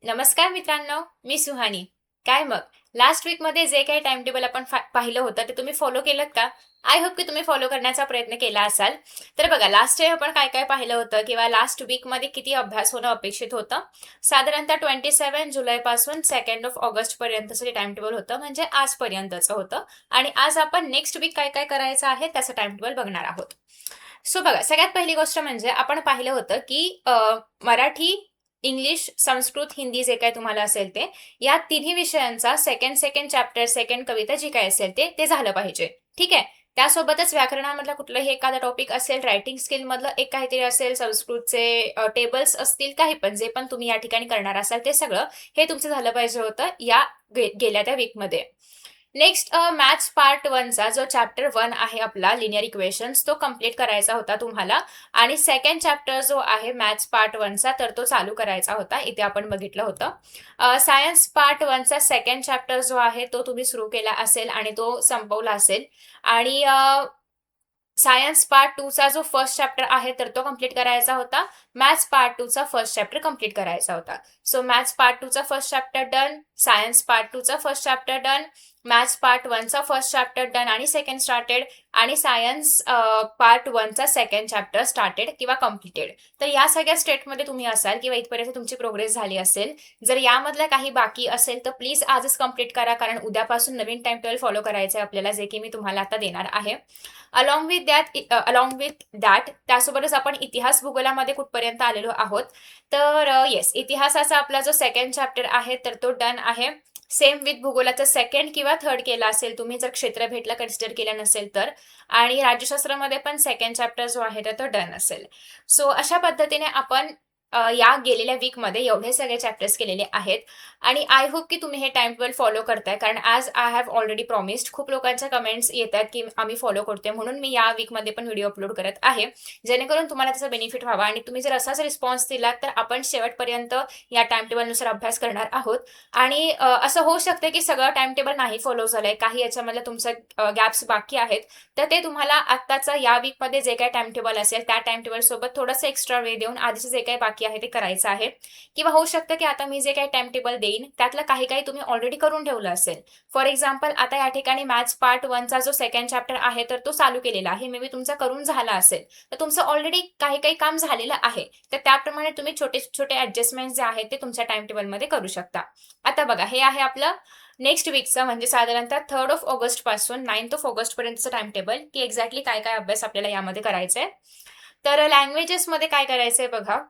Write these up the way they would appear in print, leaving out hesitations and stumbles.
नमस्कार मित्रांनो, मी सुहानी. काय मग लास्ट वीकमध्ये जे काही टाइम टेबल आपण पाहिलं होतं ते तुम्ही फॉलो केलं का? आय होप की तुम्ही फॉलो करण्याचा प्रयत्न केला असाल. तर बघा लास्ट टाइम आपण काय काय पाहिलं होतं किंवा लास्ट वीकमध्ये किती अभ्यास होणं अपेक्षित होतं. साधारणतः 27 जुलैपासून 2 ऑगस्ट पर्यंतचं जे टाइम टेबल होतं म्हणजे आजपर्यंतचं होतं. आणि आज आपण नेक्स्ट वीक काय काय करायचं आहे त्याचं टाइम टेबल बघणार आहोत. सो बघा सगळ्यात पहिली गोष्ट म्हणजे आपण पाहिलं होतं की मराठी, इंग्लिश, संस्कृत, हिंदी जे काय तुम्हाला असेल ते या तिन्ही विषयांचा second second chapter, second Kavita ji काय असेल ते झालं पाहिजे. ठीक आहे. त्यासोबतच व्याकरणामधलं कुठलंही एखादं टॉपिक असेल, रायटिंग स्किल मधलं एक काहीतरी असेल, संस्कृतचे टेबल्स असतील, काही पण जे पण तुम्ही या ठिकाणी करणार असाल ते सगळं हे तुमचं झालं पाहिजे होतं या गेल्या त्या वीकमध्ये. नेक्स्ट मॅथ्स पार्ट वनचा जो चॅप्टर 1 आहे आपला लिनियर इक्वेशन्स तो कम्प्लीट करायचा होता तुम्हाला. आणि सेकंड चॅप्टर जो आहे मॅथ्स पार्ट वनचा तर तो चालू करायचा होता, इथे आपण बघितलं होतं. सायन्स पार्ट वनचा सेकंड चॅप्टर जो आहे तो तुम्ही सुरू केला असेल आणि तो संपवला असेल. आणि सायन्स पार्ट 2 चा जो फर्स्ट चॅप्टर आहे तर तो कम्प्लीट करायचा होता. मॅथ्स पार्ट 2 चा फर्स्ट चॅप्टर कम्प्लीट करायचा होता. सो मॅथ्स पार्ट 2 चा first chapter done, science part 2 चा first chapter done, maths part 1 चा फर्स्ट चॅप्टर डन आणि सेकंड स्टार्टेड, आणि सायन्स पार्ट 1 चा सेकंड चॅप्टर स्टार्टेड किंवा कम्प्लिटेड. तर या सगळ्या स्टेटमध्ये तुम्ही असाल किंवा इथपर्यंत तुमची प्रोग्रेस झाली असेल. जर यामधलं काही बाकी असेल तर प्लीज आजच कम्प्लीट करा, कारण उद्यापासून नवीन टाइम टेबल फॉलो करायचं आहे आपल्याला, जे की मी तुम्हाला आता देणार आहे. अलॉंग विथ दॅट त्यासोबतच आपण इतिहास भूगोलामध्ये कुठपर्यंत आलेलो आहोत. तर येस, इतिहासाचा आपला जो सेकंड चॅप्टर आहे तर तो डन आहे. सेम विथ भूगोलाचं सेकंड किंवा थर्ड केला असेल तुम्ही, जर क्षेत्र भेटला कन्सिडर केलं नसेल तर. आणि राज्यशास्त्रामध्ये पण सेकंड चॅप्टर जो आहे तर तो डन असेल. सो अशा पद्धतीने आपण या गेलेल्या वीकमध्ये एवढे सगळे चॅप्टर्स केलेले आहेत. आणि आय होप की तुम्ही हे टाइम टेबल फॉलो करताय, कारण as I have already promised खूप लोकांच्या कमेंट्स येतात की आम्ही फॉलो करतोय, म्हणून मी या वीकमध्ये पण व्हिडिओ अपलोड करत आहे, जेणेकरून तुम्हाला त्याचा बेनिफिट व्हावा. आणि तुम्ही जर असाच रिस्पॉन्स दिला तर आपण शेवटपर्यंत या टाइम टेबलनुसार अभ्यास करणार आहोत. आणि असं होऊ शकतं की सगळं टाइम टेबल नाही फॉलो झालंय, काही याच्यामधलं तुमचं गॅप्स बाकी आहेत. तर ते तुम्हाला आत्ताचा या वीकमध्ये जे काही टाइम टेबल असेल त्या टाइम टेबल सोबत थोडंसं एक्स्ट्रा वेळ देऊन आधीचं जे काही बाकी आहे ते करायचं आहे. किंवा होऊ शकतं की आता मी जे काही टाइम टेबल देईन त्यातलं काही काही तुम्ही ऑलरेडी करून ठेवलं असेल. फॉर एक्झाम्पल आता या ठिकाणी मॅथ्स पार्ट 1 चा जो सेकंड चॅप्टर आहे तर तो चालू केलेला आहे, मे बी तुमचा करून झाला असेल. तर तुमचं ऑलरेडी काही काही काम झालेलं आहे, तर त्याप्रमाणे तुम्ही छोटे छोटे ऍडजस्टमेंट जे आहेत ते तुमच्या टाइम टेबलमध्ये करू शकता. आता बघा, हे आहे आपलं नेक्स्ट वीकचं म्हणजे साधारणतः 3 पासून 9 पर्यंतचं टाइम टेबल, की एक्झॅक्टली काय काय अभ्यास आपल्याला यामध्ये करायचा आहे. तर लँग्वेजेसमध्ये काय करायचंय बघा.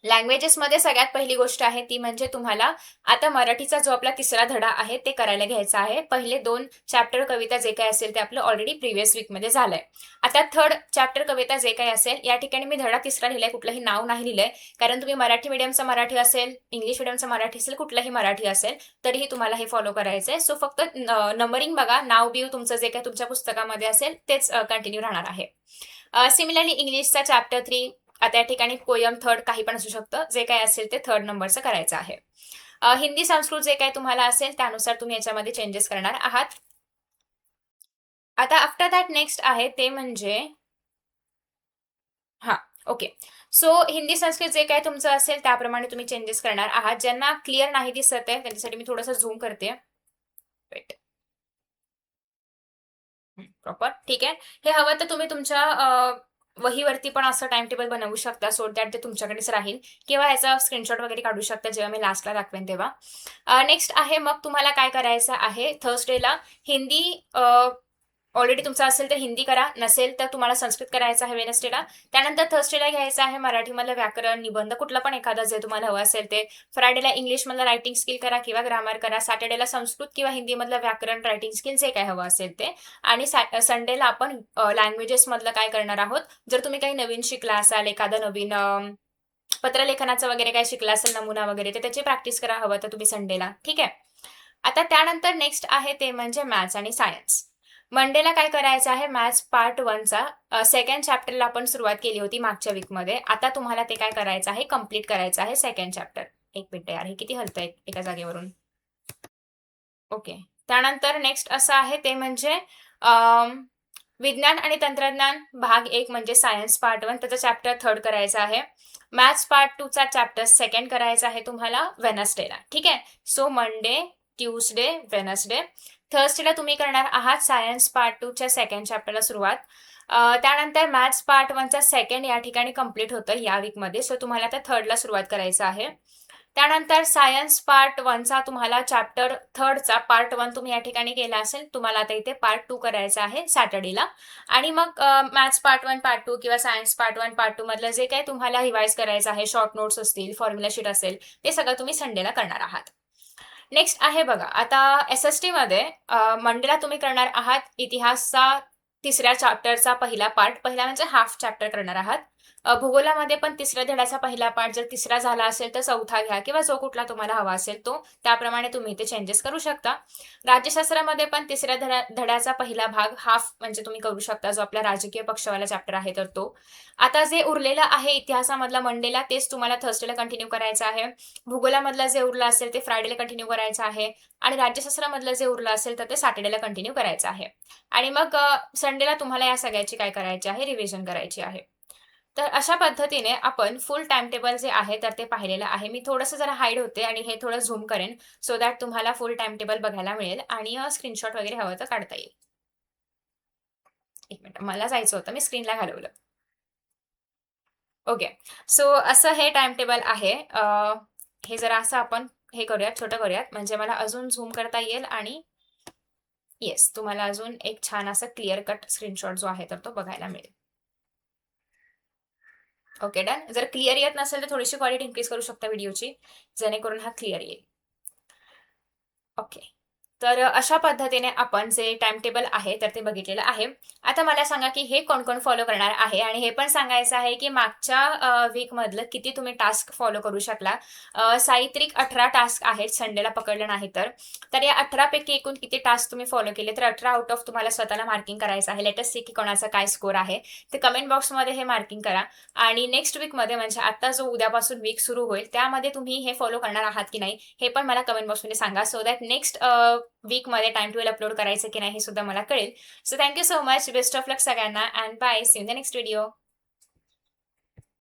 लँग्वेजेसमध्ये सगळ्यात पहिली गोष्ट आहे ती म्हणजे तुम्हाला आता मराठीचा जो आपला तिसरा धडा आहे ते करायला घ्यायचा आहे. पहिले 2 चॅप्टर कविता जे काही असेल ते आपलं ऑलरेडी प्रिव्हियस वीकमध्ये झालंय. आता थर्ड चॅप्टर कविता जे काही असेल या ठिकाणी मी धडा तिसरा लिहिलाय, कुठलंही नाव नाही लिहिलंय, कारण तुम्ही मराठी मीडियमचा मराठी असेल, इंग्लिश मीडियमचा मराठी असेल, कुठलंही मराठी असेल तरीही तुम्हाला हे फॉलो करायचंय. सो फक्त नंबरिंग बघा, नाव बिव तुमचं जे काही तुमच्या पुस्तकामध्ये असेल तेच कंटिन्यू राहणार आहे. सिमिलरली इंग्लिशचा चॅप्टर 3, आता या ठिकाणी पोयम थर्ड काही पण असू शकतं, जे काय असेल ते थर्ड नंबरचं करायचं आहे. हिंदी संस्कृत जे काही तुम्हाला असेल त्यानुसार तुम्ही याच्यामध्ये चेंजेस करणार आहात. आता आफ्टर दॅट नेक्स्ट आहे ते म्हणजे हा, ओके. सो हिंदी संस्कृत जे काय तुमचं असेल त्याप्रमाणे तुम्ही चेंजेस करणार आहात. ज्यांना क्लिअर नाही दिसत आहे त्यांच्यासाठी मी थोडंसं झूम करते. वेट, प्रॉपर ठीक आहे. हे हवं तर तुम्ही तुमच्या वहीवरती पण असं टाइम टेबल बनवू शकता, सो दॅट ते तुमच्याकडेच राहील, किंवा याचा स्क्रीनशॉट वगैरे काढू शकता जेव्हा मी लास्टला दाखवेन तेव्हा. नेक्स्ट आहे मग तुम्हाला काय करायचं आहे थर्सडेला. हिंदी ऑलरेडी तुमचं असेल तर हिंदी करा, नसेल तर तुम्हाला संस्कृत करायचं आहे वेनसडेला. त्यानंतर थर्सडेला घ्यायचं आहे मराठीमधलं व्याकरण, निबंध कुठलं पण एखादं जे तुम्हाला हवं असेल ते. फ्रायडेला इंग्लिशमधलं रायटिंग स्किल करा किंवा ग्रामर करा. सॅटर्डेला संस्कृत किंवा हिंदीमधलं व्याकरण, रायटिंग स्किल जे काय हवं असेल ते. आणि संडेला आपण लँग्वेजेस मधलं काय करणार आहोत. जर तुम्ही काही नवीन शिकला असाल, एखादं नवीन पत्रलेखनाचं वगैरे काय शिकला असेल नमुना वगैरे, तर त्याची प्रॅक्टिस करा हवं तर तुम्ही संडेला. ठीक आहे. आता त्यानंतर नेक्स्ट आहे ते म्हणजे मॅथ्स आणि सायन्स. मंडेला काय करायचं आहे, मॅथ्स पार्ट 1 चा सेकंड चॅप्टरला आपण सुरुवात केली होती मागच्या वीकमध्ये. आता तुम्हाला ते काय करायचं आहे, कम्प्लीट करायचं आहे सेकंड चॅप्टर. एक मिनिट यार, हे किती हलतंय एका जागेवरून. ओके. त्यानंतर नेक्स्ट असं आहे ते म्हणजे विज्ञान आणि तंत्रज्ञान भाग 1 म्हणजे सायन्स पार्ट 1 त्याचा चॅप्टर 3 करायचा आहे. मॅथ्स पार्ट 2 चा चॅप्टर 2 करायचा आहे तुम्हाला वेडनेसडेला. ठीक आहे. So Monday, Tuesday, Wednesday. थर्सडेला तुम्ही करणार आहात सायन्स पार्ट 2 च्या सेकंड चॅप्टरला सुरुवात. त्यानंतर मॅथ्स पार्ट 1 चा सेकंड या ठिकाणी कंप्लीट होतं या वीकमध्ये. सो तुम्हाला आता थर्डला सुरुवात करायचं आहे. त्यानंतर सायन्स पार्ट 1 चा तुम्हाला चॅप्टर 3 चा पार्ट 1 तुम्ही या ठिकाणी केला असेल. तुम्हाला आता इथे पार्ट 2 करायचा आहे सॅटर्डेला. आणि मग मॅथ्स पार्ट 1, पार्ट 2 किंवा सायन्स पार्ट 1, पार्ट 2 मधलं जे काही तुम्हाला रिवाइज करायचं आहे, शॉर्ट नोट्स असतील, फॉर्म्युला शीट असेल, ते सगळं तुम्ही संडेला करणार आहात. नेक्स्ट आहे बघा, आता एस-एस-टी मध्ये मंडेला तुम्ही करणार आहात इतिहासचा 3ऱ्या चॅप्टरचा पहिला पार्ट. पहिला म्हणजे हाफ चॅप्टर करणार आहात. भूगोलामध्ये पण 3ऱ्या धड्याचा पहिला पार्ट जर 3रा झाला असेल तर 4था घ्या किंवा जो कुठला तुम्हाला हवा असेल तो. त्याप्रमाणे तुम्ही इथे चेंजेस करू शकता. राज्यशास्त्रामध्ये पण 3ऱ्या धड्याचा पहिला भाग हाफ म्हणजे तुम्ही करू शकता, जो आपला राजकीय पक्षवाला चॅप्टर आहे तर तो. आता जे उरलेलं आहे इतिहासामधला मंडेला तेच तुम्हाला थर्सडेला कंटिन्यू करायचं आहे. भूगोलामधलं जे उरलं असेल ते फ्रायडेला कंटिन्यू करायचं आहे. आणि राज्यशास्त्रामधलं जे उरलं असेल तर ते सॅटर्डेला कंटिन्यू करायचं आहे. आणि मग संडेला तुम्हाला या सगळ्याची काय करायची आहे, रिव्हिजन करायची आहे. तर अशा पद्धतीने आपण फुल टाइम टेबल जे आहे तर ते पाहिलेलं आहे. मी थोडंसं जरा हाईड होते आणि हे थोडं झूम करेन सो दॅट तुम्हाला फुल टाइम टेबल बघायला मिळेल आणि स्क्रीनशॉट वगैरे हवं तर काढता येईल. एक मिनिट, मला जायचं होतं, मी स्क्रीनला घालवलं. ओके. सो असं हे टाइम टेबल आहे. हे जरा असं आपण हे करूयात, छोटं करूयात म्हणजे मला अजून झूम करता येईल आणि येस, तुम्हाला अजून एक छान असा क्लिअर कट स्क्रीनशॉट जो आहे तर तो बघायला मिळेल. Okay, done. जर क्लिअर येत नसेल तर थोडीशी क्वालिटी इन्क्रीज करू शकता व्हिडिओची, जेणेकरून हा क्लिअर येईल. ओके. तर अशा पद्धतीने आपण जे टाइम टेबल आहे तर ते बघितलेलं आहे. आता मला सांगा की हे कोण-कोण फॉलो करणार आहे आणि हे पण सांगायचं आहे की मागच्या वीकमधलं किती तुम्ही टास्क फॉलो करू शकला. साहित्रिक 18 टास्क आहेत संडेला पकडलं नाही तर. तर या 18 पैकी एकूण किती टास्क तुम्ही फॉलो केले तर 18 आउट ऑफ तुम्हाला स्वतःला मार्किंग करायचं आहे. लेट अस सी की कोणाचा काय स्कोर आहे. ते कमेंट बॉक्समध्ये हे मार्किंग करा आणि नेक्स्ट वीकमध्ये म्हणजे आता जो उद्यापासून वीक सुरू होईल त्यामध्ये तुम्ही हे फॉलो करणार आहात की नाही हे पण मला कमेंट बॉक्समध्ये सांगा सो दॅट नेक्स्ट वीकमध्ये टाइम टेबल अपलोड करायचं की नाही हे सुद्धा मला कळेल. So thank you so much. Best of luck सगळ्यांना and bye. See in the next video.